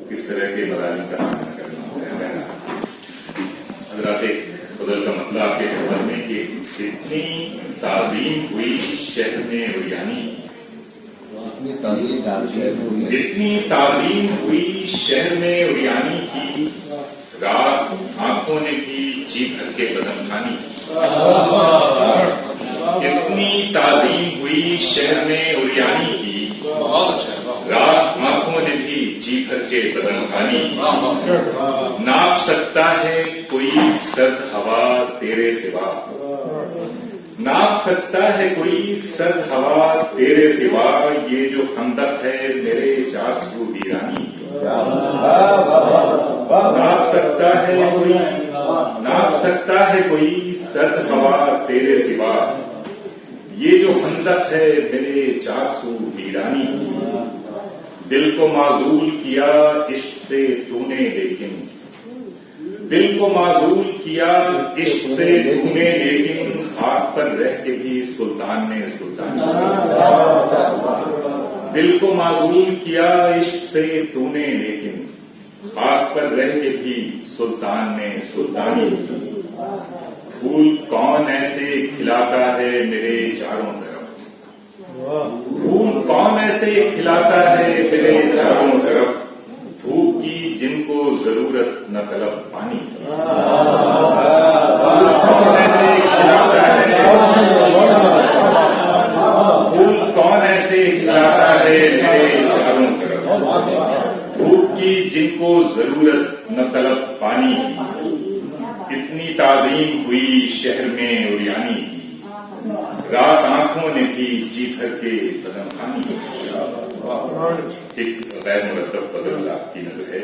کس طرح کے مظالم کا سامنا کرنا ہوتا ہے. حضرات فضل کا مطلب آپ کے خبر میں کہ اتنی تعظیم ہوئی شہر میں اوریانی، اتنی تعظیم ہوئی شہر میں اوریانی کی، رات آنکھوں نے کی جی بھر کے قدم خانی. اتنی تعظیم ہوئی شہر میں اوریانی کی، رات آنکھوں نے بھی جی بھر کے قدم خانی. ناپ سکتا ہے کوئی سرد ہوا تیرے سوا، ناپ سکتا ہے کوئی سرد ہوا تیرے سوا، یہ جو خندق ہے میرے 400 ویرانی. ناپ سکتا ہے کوئی، ناپ سکتا ہے کوئی سرد ہوا تیرے سوا، یہ جو خندق ہے میرے 400 ویرانی. دل کو معزول کیا عشق سے تو نے لیکن، دل کو معزول کیا عشق سے تو نے لیکن، خاک پر رہ کے بھی سلطان نے سلطانی. دل کو معزول کیا عشق سے تو نے لیکن، خاک پر رہ کے بھی سلطان نے سلطانی. پھول کون ایسے کھلاتا ہے میرے چاروں طرف، پھول کون ایسے کھلاتا ہے میرے چاروں طرف، دھوپ کی جن کو ضرورت نہ طلب پانی. پھول کون ایسے کھلاتا ہے، پھول کون ایسے کھلاتا ہے میرے چاروں طرف، دھوپ کی جن کو ضرورت نہ طلب پانی. اتنی تعظیم ہوئی شہر میں اوریانی کی، رات آنکھوں نے بھی جی بھر کے قدم خانی. ایک غیر مرتب فضل آپ کی نظر ہے.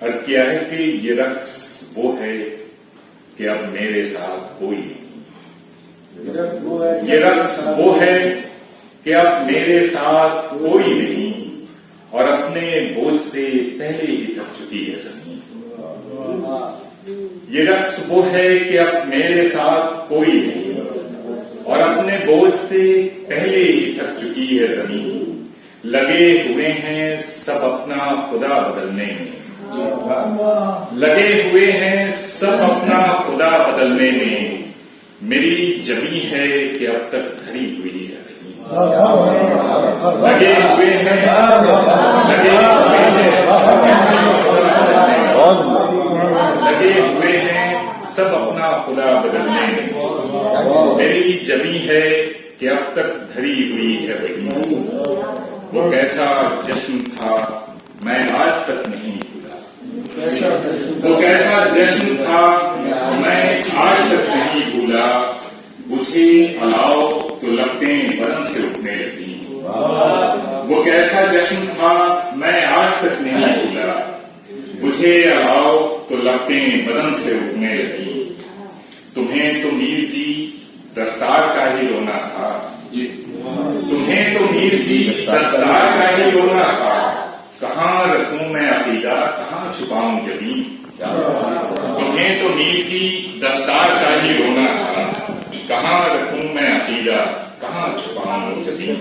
عرض کیا ہے کہ یہ رقص وہ ہے کہ اب میرے ساتھ کوئی نہیں. یہ رقص وہ ہے کہ اب میرے ساتھ کوئی نہیں، اور اپنے بوجھ سے پہلے ہی تھک چکی ہے زمین. یہ رقص وہ ہے کہ اب میرے ساتھ کوئی نہیں، اور اپنے بوجھ سے پہلے ہی تھک چکی ہے زمین. لگے ہوئے ہیں سب اپنا خدا بدلنے میں، لگے ہوئے ہیں سب اپنا خدا بدلنے میں، میری جمی ہے کہ اب تک دھری ہوئی ہے. لگے ہوئے ہیں، لگے ہوئے ہیں سب اپنا خدا بدلنے میں، لگے ہوئے ہیں سب اپنا خدا بدلنے میں، میری جمی ہے کہ اب تک دھری ہوئی ہے وہی. وہ کیسا جشن تھا میں آج تک نہیں بھولا، وہ کیسا جشن تھا میں آج تک نہیں بھولا. بجھے الاؤ تو لپٹیں بدن سے اٹھنے لگی، وہ کیسا جشن تھا میں آج تک نہیں بھولا. بجھے الاؤ تو لپٹیں بدن سے اٹھنے لگی. تمہیں تو میر جی دستار کا ہی رونا تھا، تمہیں تو میر جی دستار کا ہی رونا تھا. کہاں رکھوں میں عقیدہ کہاں چھپاؤں جبین، تمہیں تو میر جی دستار کا ہی رونا تھا. کہاں رکھوں میں عقیدہ کہاں چھپاؤں جبین.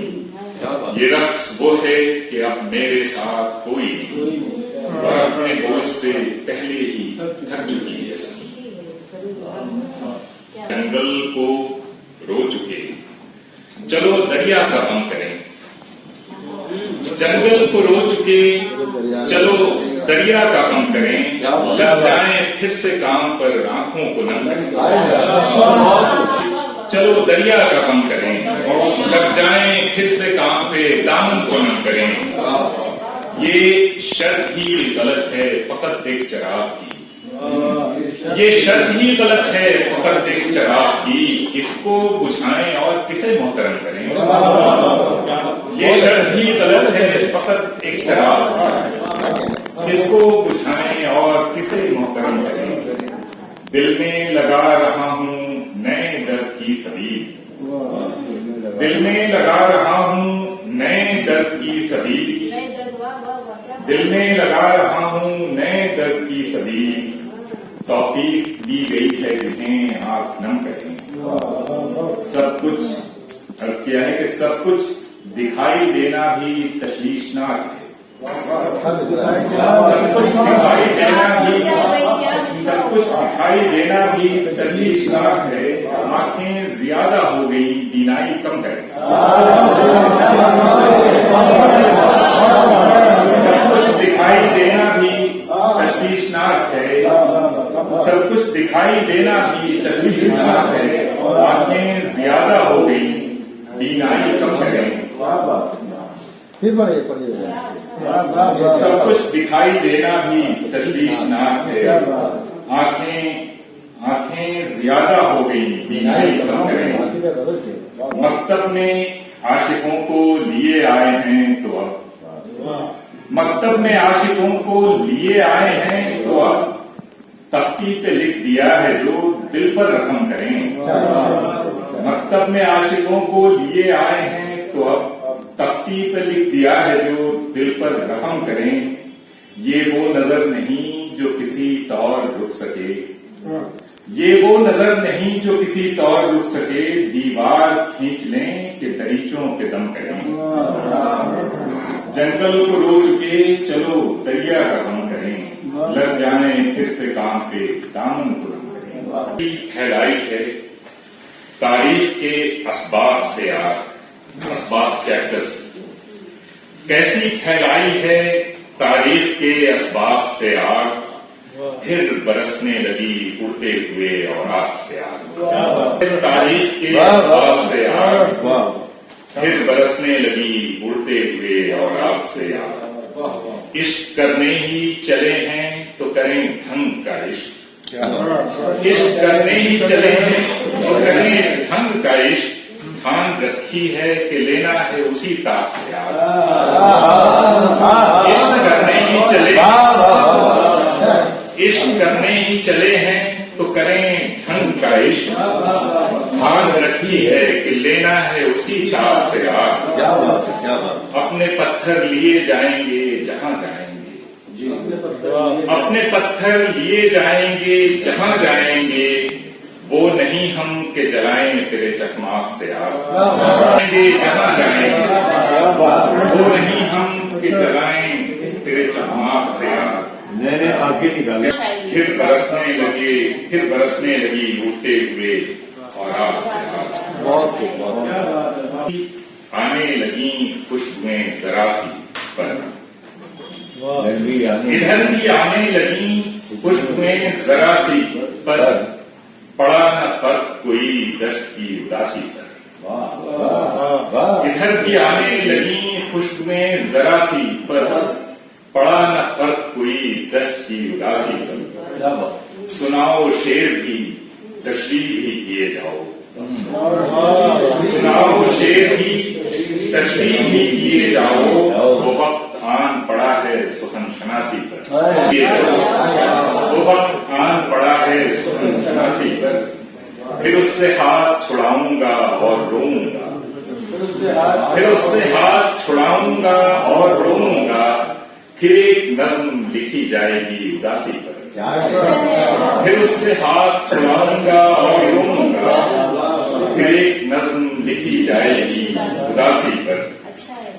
یہ رقص وہ ہے کہ اب میرے ساتھ کوئی نہیں، اور اپنے بوجھ سے پہلے ہی تھک چکی ہے. جنگل کو رو چکے چلو دریا کا غم کریں، جنگل کو رو چکے چلو دریا کا غم کریں. لگ جائیں پھر سے کام پر آنکھوں کو نم کریں، چلو دریا کا غم کریں. لگ جائیں پھر سے کام پہ دامن کو نم کریں. یہ شرط ہی غلط ہے فقط ایک چراغ کی، یہ شرط ہی غلط ہے فقط ایک چراغ کی. اس کو بجھائیں اور کسے محترم کریں. یہ شرط ہی غلط ہے فقط ایک چراغ، اس کو بجھائیں اور کسے محترم کریں. دل میں لگا رہا ہوں نئے درد کی سبیل، دل میں لگا رہا ہوں نئے درد کی سبیل. دل میں لگا رہا ہوں نئے درد کی سبیل. توفیق دی گئی ہے جنہیں آپ نم کریں. سب کچھ عرض کیا ہے کہ سب کچھ دکھائی دینا بھی تشویشناک ہے، سب کچھ دکھائی دینا بھی تشویشناک ہے، آنکھیں زیادہ ہو گئی بینائی کم ہے۔ سب کچھ دکھائی دینا بھی تشویشناک ہے، سب کچھ دکھائی دینا بھی تشویشناک ہے، آنکھیں زیادہ ہو گئی بینائی کم ہے۔ سب کچھ دکھائی دینا بھی تشویشناک ہے، آنکھیں زیادہ ہو گئی بینائی کم کریں۔ مکتب میں عاشقوں کو لیے آئے ہیں تو اب، مکتب میں عاشقوں کو لیے آئے ہیں تو اب تختی پہ لکھ دیا ہے جو دل پر رقم کریں۔ مکتب میں عاشقوں کو لیے آئے ہیں تو اب تختی پہ لکھ دیا ہے جو دل پر رقم کریں۔ یہ وہ نظر نہیں جو کسی طور رک سکے، یہ وہ نظر نہیں جو کسی طور رک سکے، دیوار کھینچ لیں کہ دریچوں کے دم کریں۔ جنگل کو رو چکے چلو دریا کا غم کریں، لگ جانے پھر سے کام پہ دامن کو دم کریں۔ پھیلائی ہے تاریخ کے اسباق سے آگ، اسباق چیپٹرز، کیسی پھیلائی ہے تاریخ کے اسباق سے آگ، پھر برسنے لگی اڑتے ہوئے اوراق سے آگ۔ تاریخ کے اسباق سے آگ، پھر برسنے لگی اڑتے ہوئے اوراق سے آگ۔ عشق کرنے ہی چلے ہیں تو کریں ڈھنگ کا عشق، عشق کرنے ہی چلے ہیں تو کریں ڈھنگ کا عشق، ٹھان رکھی ہے کہ لینا ہے اسی طاق سے آگ۔ عشق کرنے ہی چلے، عشق کرنے ہی چلے ہیں تو کریں ڈھنگ کا عشق، ٹھان رکھی ہے کہ لینا ہے اسی طاق سے آگ۔ اپنے پتھر لیے جائیں گے جہاں جائیں گے، اپنے پتھر لیے جائیں گے جہاں جائیں گے، وہ نہیں ہم کہ جلائیں تیرے چکماق سے آگ۔ جائیں گے جہاں جائیں گے، وہ نہیں ہم کہ جلائیں تیرے چکماق سے آگ۔ آگے نکالے پھر برسنے لگے، پھر برسنے لگی اڑتے ہوئے اور آگ سے آگ۔ آنے لگیں خوشبوئیں ذرا سی پر، ادھر بھی آنے لگیں خوشبوئیں ذرا سی پر، پڑا نہ فرق کوئی دشت کی اداسی پر۔ ادھر بھی آنے لگیں خوشبوئیں ذرا سی پر، پڑا نہ فرق کوئی دشت کی اداسی پر۔ سناؤ شعر بھی تشریح بھی کیے جاؤ، سناؤ شعر بھی تشریح بھی کیے جاؤ، وہ وقت آن پڑا ہے سخن شناسی پر۔ وہ وقت آن پڑا ہے سخن شناسی پر، پھر اس سے ہاتھ چھڑاؤں گا اور روؤں گا، پھر اس سے ہاتھ چھڑاؤں گا اور روؤں گا، پھر ایک نظم لکھی جائے گی اداسی پر۔ پھر اس سے ہاتھ چھڑاؤں گا اور روؤں گا، پھر ایک نظم لکھی جائے گی اداسی پر۔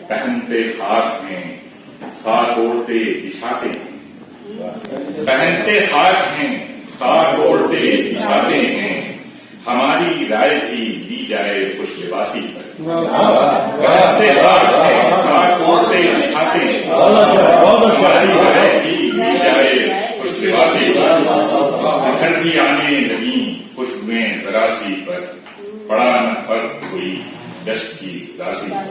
پہنتے خاک ہیں خاک اوڑھتے بچھاتے ہیں، پہنتے خاک ہیں خاک اوڑھتے بچھاتے ہیں، ہماری رائے بھی لی جائے خوش لباسی پر۔ پہنتے خاک ہیں خاک اوڑھتے بچھاتے ہیں، ہماری رائے بھی لی جائے خوش لباسی پر۔ ادھر بھی آنے لگیں خوشبوئیں ذرا سی پر، پڑا نہ فرق کوئی دشت کی اداسی پر۔